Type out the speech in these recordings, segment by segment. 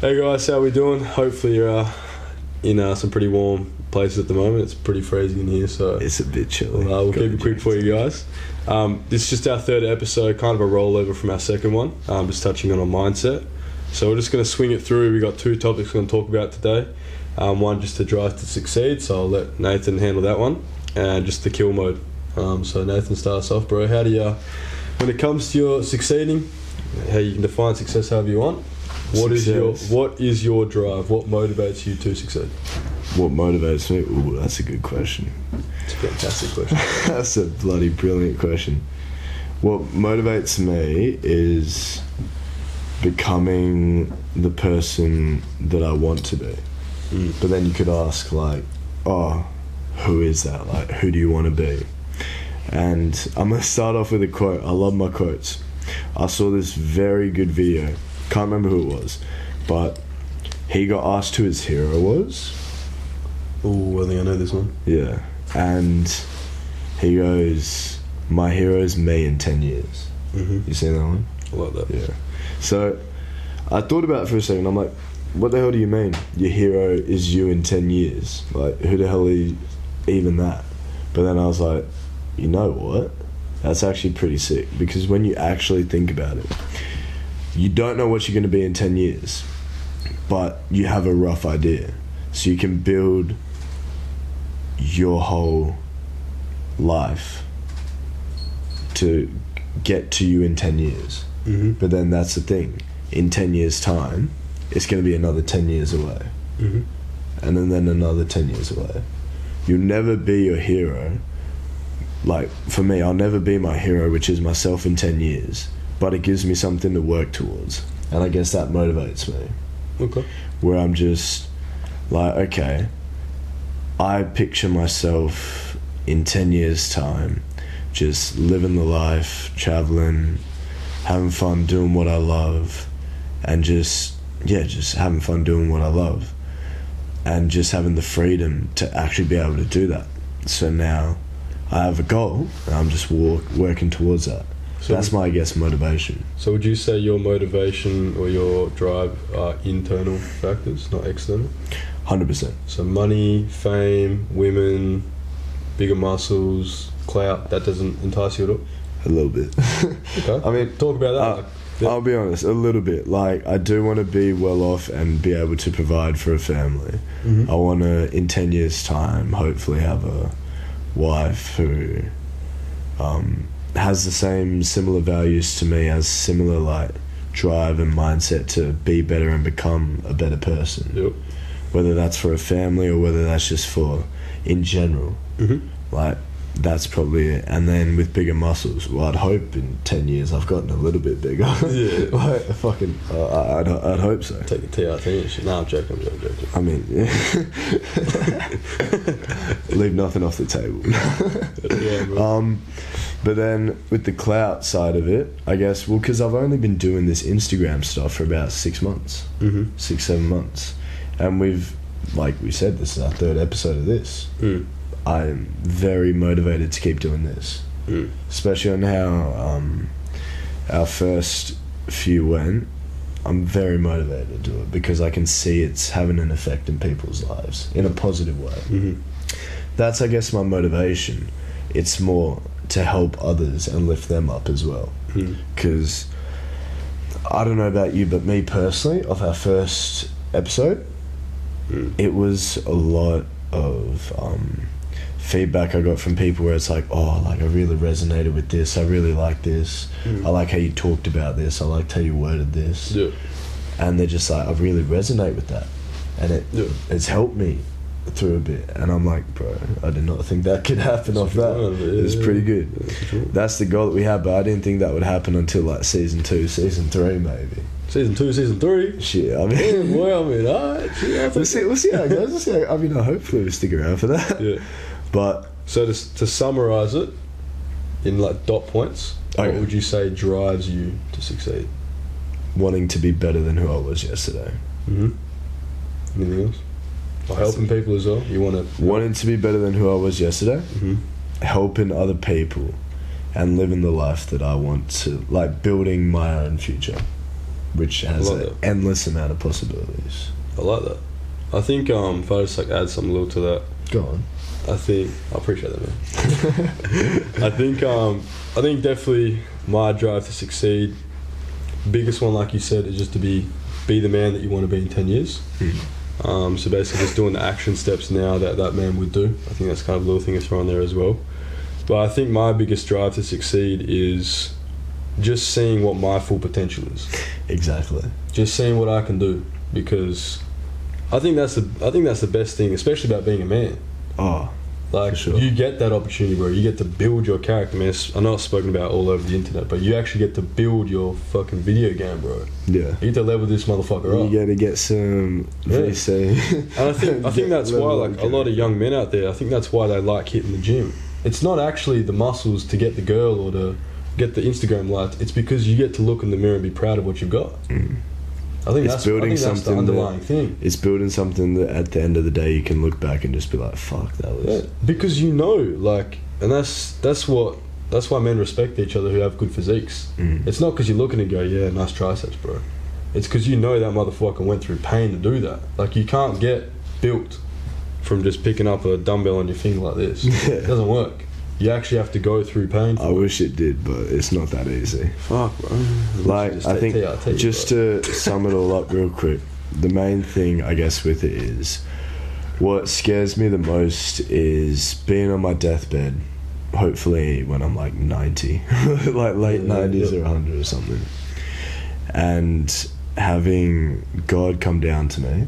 Hey guys, how we doing? Hopefully you're in some pretty warm places at the moment. It's pretty freezing in here, so it's a bit chilly. We'll keep it quick for you guys. This is just our third episode, kind of a rollover from our second one, just touching on our mindset. So we're just going to swing it through. We've got two topics we're going to talk about today. One just to drive to succeed, so I'll let Nathan handle that one, and just the kill mode. So Nathan, start us off, bro. How do you, when it comes to your succeeding, how you can define success however you want, what is your drive? What motivates you to succeed? What motivates me? Ooh, that's a good question. It's a fantastic question. That's a bloody brilliant question. What motivates me is becoming the person that I want to be. But then you could ask, like, oh, who is that? Like, who do you want to be? And I'm going to start off with a quote. I love my quotes. I saw this very good video. Can't remember who it was, but he got asked who his hero was. Oh, I think I know this one. Yeah. And he goes, my hero's me in 10 years. Mm-hmm. You seen that one? I like that. Yeah. So I thought about it for a second. I'm like, what the hell do you mean your hero is you in 10 years? Like, who the hell is even that? But then I was like, you know what? That's actually pretty sick, because when you actually think about it, you don't know what you're going to be in 10 years, but you have a rough idea. So you can build your whole life to get to you in 10 years. Mm-hmm. But then that's the thing. In 10 years' time, it's going to be another 10 years away. Mm-hmm. And then another 10 years away. You'll never be your hero. Like, for me, I'll never be my hero, which is myself in 10 years. But it gives me something to work towards. And I guess that motivates me. Okay. Where I'm just like, okay, I picture myself in 10 years' time just living the life, traveling, having fun, doing what I love, and just having fun doing what I love, and just having the freedom to actually be able to do that. So now I have a goal, and I'm just working towards that. So that's my, I guess, motivation. So would you say your motivation or your drive are internal factors, not external? 100%. So money, fame, women, bigger muscles, clout, that doesn't entice you at all? A little bit. Okay. I mean, talk about that. I'll be honest, a little bit. Like, I do want to be well off and be able to provide for a family. Mm-hmm. I want to, in 10 years' time, hopefully have a wife who has the similar values to me, has similar, like, drive and mindset to be better and become a better person. Yep. Whether that's for a family or whether that's just for, in general. Mm-hmm. Like, that's probably it. And then with bigger muscles, well, I'd hope in 10 years I've gotten a little bit bigger. Yeah. Like, fucking, I'd hope so. Take a TRT and shit. No, I'm joking. I mean, yeah. Leave nothing off the table. Yeah, but then with the clout side of it, I guess, well, because I've only been doing this Instagram stuff for about 6 months, 6-7 months. And we've, like we said, this is our third episode of this. I'm very motivated to keep doing this, especially on how our first few went. I'm very motivated to do it because I can see it's having an effect in people's lives in a positive way. Mm-hmm. That's, I guess, my motivation. It's more to help others and lift them up as well. Because I don't know about you, but me personally, of our first episode, it was a lot of feedback I got from people where it's like, oh, like, I really resonated with this, I really like this, I like how you talked about this, I liked how you worded this. Yeah. And they're just like, I really resonate with that, and it's helped me through a bit. And I'm like, bro, I did not think that could happen off that. It's pretty good. That's the goal that we had, but I didn't think that would happen until like season 2, season 3 maybe. Season 2, season 3? Shit, I mean... Yeah, boy, I mean, alright. We'll see how it goes. I mean, hopefully we'll stick around for that. Yeah. But... So to summarise it, in like dot points, what would you say drives you to succeed? Wanting to be better than who I was yesterday. Mm-hmm. Anything else? Or helping people as well? You want to... Wanting to be better than who I was yesterday. Mm-hmm. Helping other people. And living the life that I want to... Like, building my own future. which has I like an endless amount of possibilities. I like that. I think if I just like add something little to that, Go on. I appreciate that, man. I think definitely my drive to succeed, biggest one, like you said, is just to be the man that you want to be in 10 years. So basically just doing the action steps now that man would do. I think that's kind of a little thing to throw in there as well. But I think my biggest drive to succeed is just seeing what my full potential is. Exactly. Just seeing what I can do, because I think that's the best thing, especially about being a man. Oh, like, for sure. You get that opportunity, bro. You get to build your character, man. I know it's spoken about all over the internet, but you actually get to build your fucking video game, bro. Yeah. You get to level this motherfucker up. You got to get some VC. And I think that's why, like, a lot of young men out there, I think that's why they like hitting the gym. It's not actually the muscles to get the girl or to get the Instagram likes. It's because you get to look in the mirror and be proud of what you've got. I think that's the underlying thing. It's building something that at the end of the day you can look back and just be like, fuck, that was... Yeah, because like, and that's why men respect each other who have good physiques. It's not because you look and go, yeah, nice triceps, bro. It's because you know that motherfucker went through pain to do that. Like, you can't get built from just picking up a dumbbell on your finger like this. It doesn't work. You actually have to go through pain. I wish it did, but it's not that easy. Fuck, bro. Like, I think, just to sum it all up real quick, the main thing, I guess, with it is, what scares me the most is being on my deathbed, hopefully when I'm like 90, like late 90s or 100 or something, and having God come down to me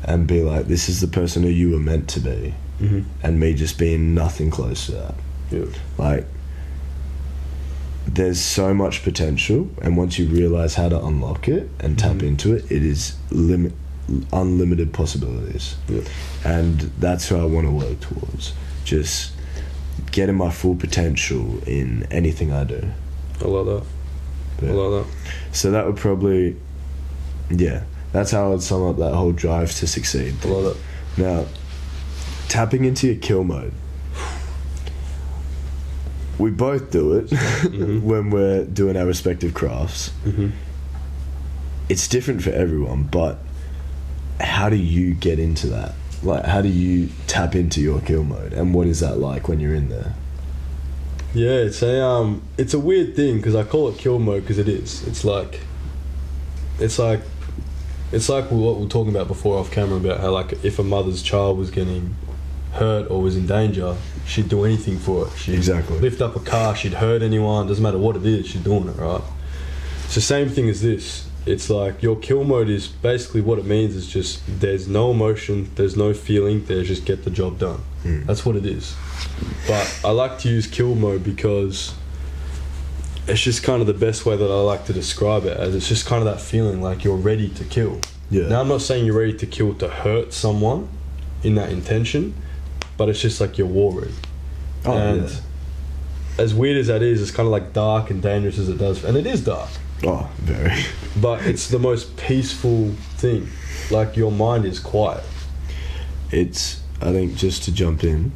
and be like, this is the person who you were meant to be, and me just being nothing close to that. Yeah. Like, there's so much potential, and once you realize how to unlock it and tap into it, it is unlimited possibilities. Yeah. And that's who I want to work towards, just getting my full potential in anything I do. I love that. Yeah. I love that. So that would probably, yeah, that's how I'd sum up that whole drive to succeed I love that. Now, tapping into your kill mode, we both do it when we're doing our respective crafts. It's different for everyone, but how do you get into that? Like, how do you tap into your kill mode, and what is that like when you're in there? Yeah, it's a weird thing, because I call it kill mode because it is. It's like what we were talking about before off camera, about how, like, if a mother's child was getting hurt or was in danger, she'd do anything for it. She'd lift up a car, she'd hurt anyone, doesn't matter what it is, she's doing it, right? It's the same thing as this. It's like your kill mode is basically, what it means is just there's no emotion, there's no feeling, there's just get the job done. That's what it is. But I like to use kill mode because it's just kind of the best way that I like to describe it, as it's just kind of that feeling like you're ready to kill. Yeah. Now, I'm not saying you're ready to kill to hurt someone in that intention, but it's just like you're war ready. Oh, and yeah. as weird as that is, it's kind of like dark and dangerous as it does, and it is dark. Oh, very. But it's the most peaceful thing. Like, your mind is quiet. It's, I think, just to jump in,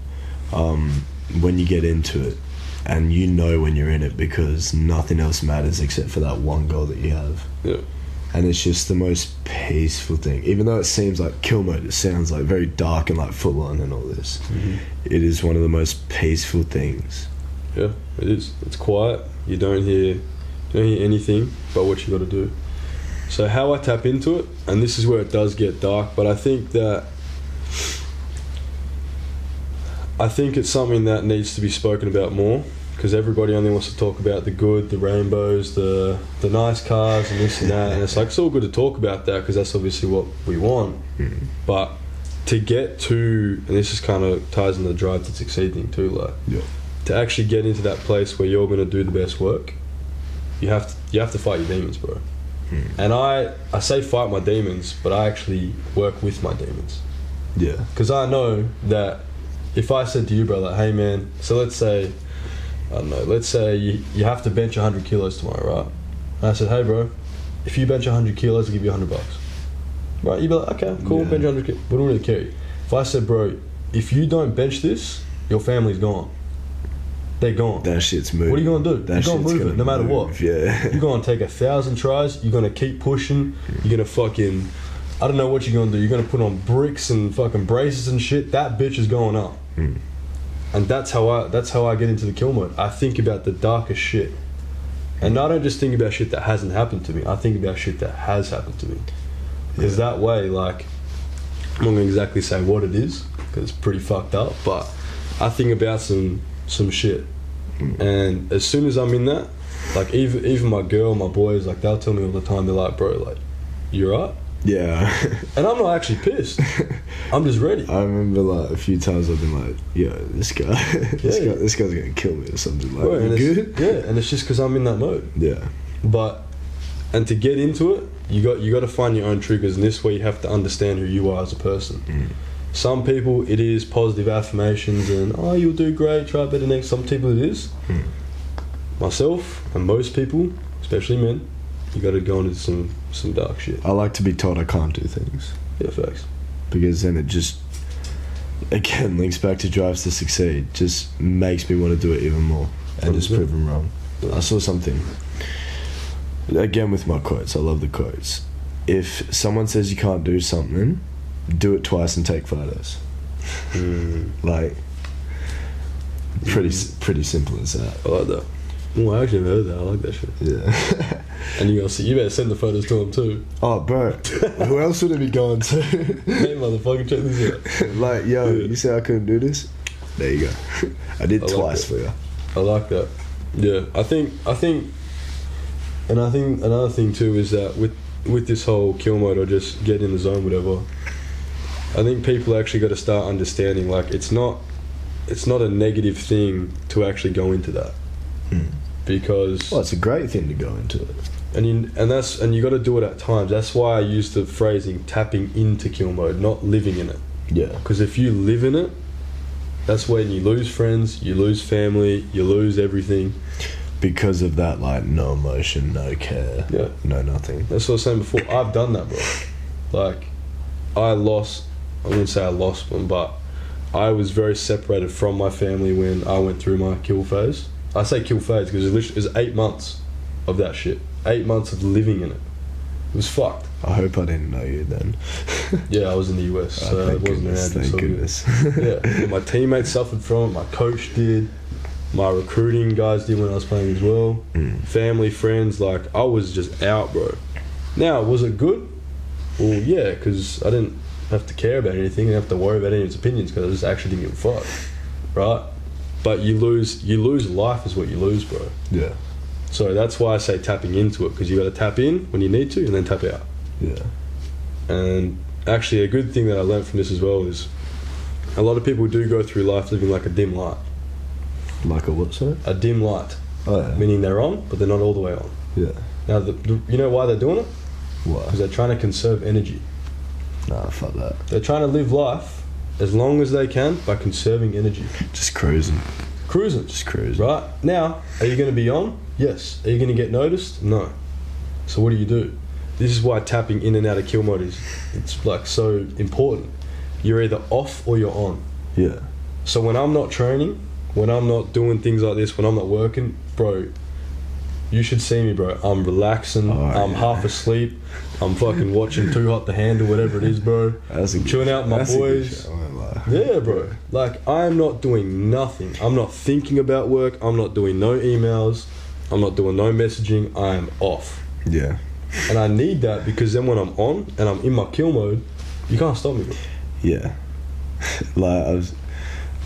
when you get into it, and you know when you're in it, because nothing else matters except for that one goal that you have. Yeah. And it's just the most peaceful thing. Even though it seems like kill mode, it sounds like very dark and like full on and all this. It is one of the most peaceful things. Yeah, it is. It's quiet. You don't hear anything but what you got to do. So how I tap into it, and this is where it does get dark, but I think it's something that needs to be spoken about more, because everybody only wants to talk about the good, the rainbows, the nice cars and this and that, and it's like, it's all good to talk about that because that's obviously what we want. But to get to, and this is kind of ties into the drive to succeed thing too, like, to actually get into that place where you're going to do the best work, you have to fight your demons, bro. And I say fight my demons, but I actually work with my demons. Yeah. Because I know that if I said to you, bro, like, hey man, so let's say you have to bench 100 kilos tomorrow, right? And I said, hey bro, if you bench 100 kilos, I'll give you $100. Right? You'd be like, okay, cool, Yeah. bench 100 kilos. We don't really care. If I said, bro, if you don't bench this, your family's gone. they're gone. That shit's moving. What are you gonna do? That You're gonna shit's move it no matter move, what. Yeah. You're gonna take 1,000 tries. You're gonna keep pushing. You're gonna fucking, I don't know what you're gonna do. You're gonna put on bricks and fucking braces and shit. That bitch is going up. And that's how I get into the kill mode. I think about the darkest shit. And I don't just think about shit that hasn't happened to me. I think about shit that has happened to me. Because that way, like, I'm not going to exactly say what it is, because it's pretty fucked up, but I think about some shit. And as soon as I'm in that, like, even my girl, my boys, like, they'll tell me all the time, they're like, bro, like, you right? Yeah. And I'm not actually pissed. I'm just ready. I remember, like, a few times I've been like, yo, this guy's gonna kill me or something. Like, Bro, good? Yeah, and it's just because I'm in that mode. Yeah. And to get into it, you got to find your own triggers, and this way you have to understand who you are as a person. Some people, it is positive affirmations and, oh, you'll do great, try better next. Some people it is. Myself and most people, especially men, you got to go into some dark shit. I like to be told I can't do things. Yeah, facts. Because then it just, again, links back to drives to succeed. Just makes me want to do it even more and just prove them wrong. I saw something, again with my quotes, I love the quotes. If someone says you can't do something, do it twice and take photos. Like, pretty simple as that. I like that. Oh, I actually never heard that. I like that shit. Yeah. And you better send the photos to him too. Oh, bro, who else would it be going to? Hey, motherfucker, check this out. Like, yo, you say I couldn't do this? There you go. I did twice for you. I like that. Yeah, I think, another thing too is that with this whole kill mode or just get in the zone, whatever. I think people actually got to start understanding, like, it's not a negative thing to actually go into that. Because it's a great thing to go into it, and you got to do it at times. That's why I use the phrasing tapping into kill mode, not living in it. Yeah. Because if you live in it, that's when you lose friends, you lose family, you lose everything. Because of that, like, no emotion, no care, no nothing. That's what I was saying before. I've done that, bro. Like, I wouldn't say I lost one, but I was very separated from my family when I went through my kill phase. I say kill phase because it was 8 months of that shit. 8 months of living in it. It was fucked. I hope I didn't know you then. Yeah, I was in the US, so it wasn't around. Thank goodness. Yeah, my teammates suffered from it. My coach did. My recruiting guys did when I was playing as well. Family, friends, like, I was just out, bro. Now, was it good? Well, yeah, because I didn't have to care about anything. I didn't have to worry about anyone's opinions because I just actually didn't give a fuck, right? But you lose life is what you lose, bro. Yeah. So that's why I say tapping into it, because you got to tap in when you need to and then tap out. Yeah. And actually, a good thing that I learned from this as well is a lot of people do go through life living like a dim light. Like a what, sorry? A dim light. Oh, yeah. Meaning they're on, but they're not all the way on. Yeah. Now, you know why they're doing it? Why? Because they're trying to conserve energy. Nah, fuck that. They're trying to live life as long as they can by conserving energy. Just cruising. Just cruising. Right? Now, are you going to be on? Yes. Are you going to get noticed? No. So what do? This is why tapping in and out of kill mode it's like so important. You're either off or you're on. Yeah. So when I'm not training, when I'm not doing things like this, when I'm not working, bro, you should see me, bro. I'm relaxing. I'm half asleep. I'm fucking watching Too Hot to Handle, whatever it is, bro. I'm chilling out with my boys. Yeah, bro. Like, I'm not doing nothing. I'm not thinking about work. I'm not doing no emails. I'm not doing no messaging. I am off. Yeah. And I need that because then when I'm on and I'm in my kill mode, you can't stop me, bro. Yeah. Like,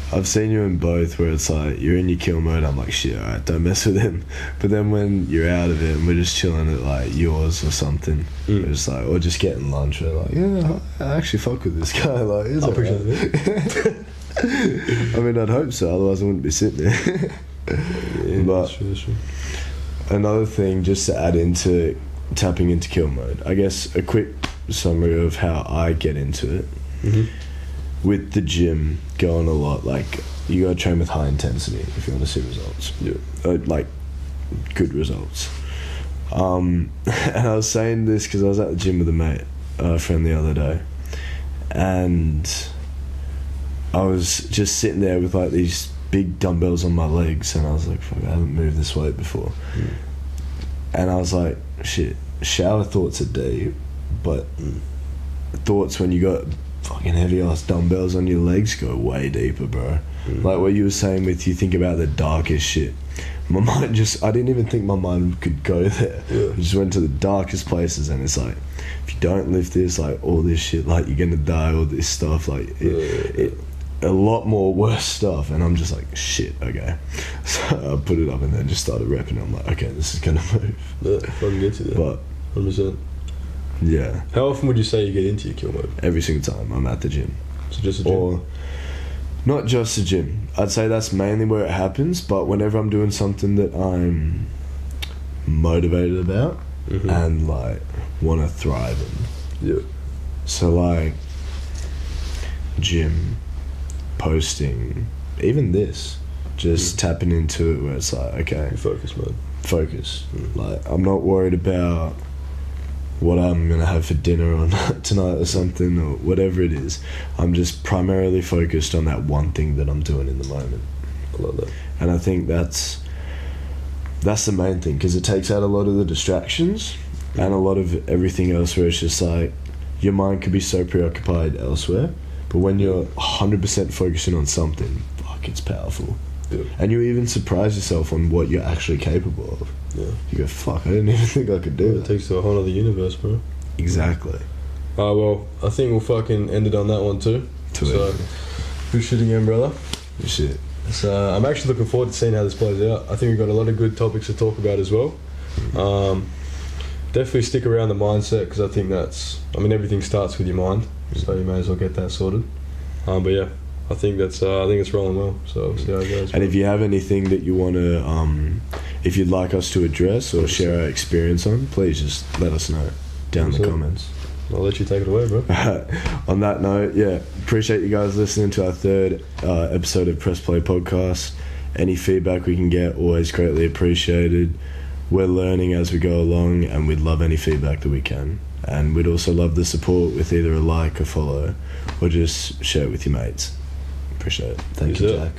I've seen you in both where it's like you're in your kill mode, I'm like, shit, alright, don't mess with him. But then when you're out of it and we're just chilling at like yours or something, we're just like, or just getting lunch, we're like, yeah, I actually fuck with this guy. Like, he's alright. I mean, I'd hope so, otherwise I wouldn't be sitting there. Yeah, but that's true. Another thing just to add into tapping into kill mode, I guess a quick summary of how I get into it. With the gym going a lot, like, you gotta train with high intensity if you want to see results. Yeah. Like, good results. And I was saying this because I was at the gym with a friend the other day, and I was just sitting there with like these big dumbbells on my legs, and I was like, fuck, I haven't moved this weight before. And I was like, shit, shower thoughts are deep, but thoughts when you got fucking heavy ass dumbbells on your legs go way deeper, bro. Like what you were saying with, you think about the darkest shit. My mind just, I didn't even think my mind could go there. I just went to the darkest places, and it's like, if you don't lift this, like all this shit, like you're gonna die, all this stuff, like a lot more worse stuff. And I'm just like, shit, okay. So I put it up and then just started repping. I'm like, okay, this is gonna move. Yeah, fucking get you there. But 100%. Yeah. How often would you say you get into your kill mode? Every single time I'm at the gym. So just a gym? Or not just the gym. I'd say that's mainly where it happens, but whenever I'm doing something that I'm motivated about and like want to thrive in. Yeah. So like gym, posting, even this, just tapping into it where it's like, okay, Focus mode. Focus. Like I'm not worried about what I'm gonna have for dinner on tonight or something, or whatever it is. I'm just primarily focused on that one thing that I'm doing in the moment. I love that. And I think that's the main thing, because it takes out a lot of the distractions and a lot of everything else, where it's just like your mind could be so preoccupied elsewhere, but when you're 100% focusing on something, fuck, it's powerful. Yeah. And you even surprise yourself on what you're actually capable of. Yeah. You go, fuck, I didn't even think I could do It that. takes to a whole other universe, bro. Exactly. Well, I think we'll fucking end it on that one too. So, good shit again, brother. Good shit. So, I'm actually looking forward to seeing how this plays out. I think we've got a lot of good topics to talk about as well. Definitely stick around the mindset, because I think everything starts with your mind, so you may as well get that sorted. But yeah, I think it's rolling well. So we'll see how it goes. And if you have anything that you want to, if you'd like us to address or share our experience on, please just let us know down in the comments. I'll let you take it away, bro. On that note, yeah, appreciate you guys listening to our third episode of Press Play Podcast. Any feedback we can get, always greatly appreciated. We're learning as we go along, and we'd love any feedback that we can. And we'd also love the support with either a like, a follow, or just share it with your mates. Appreciate it. Thank you, Jack.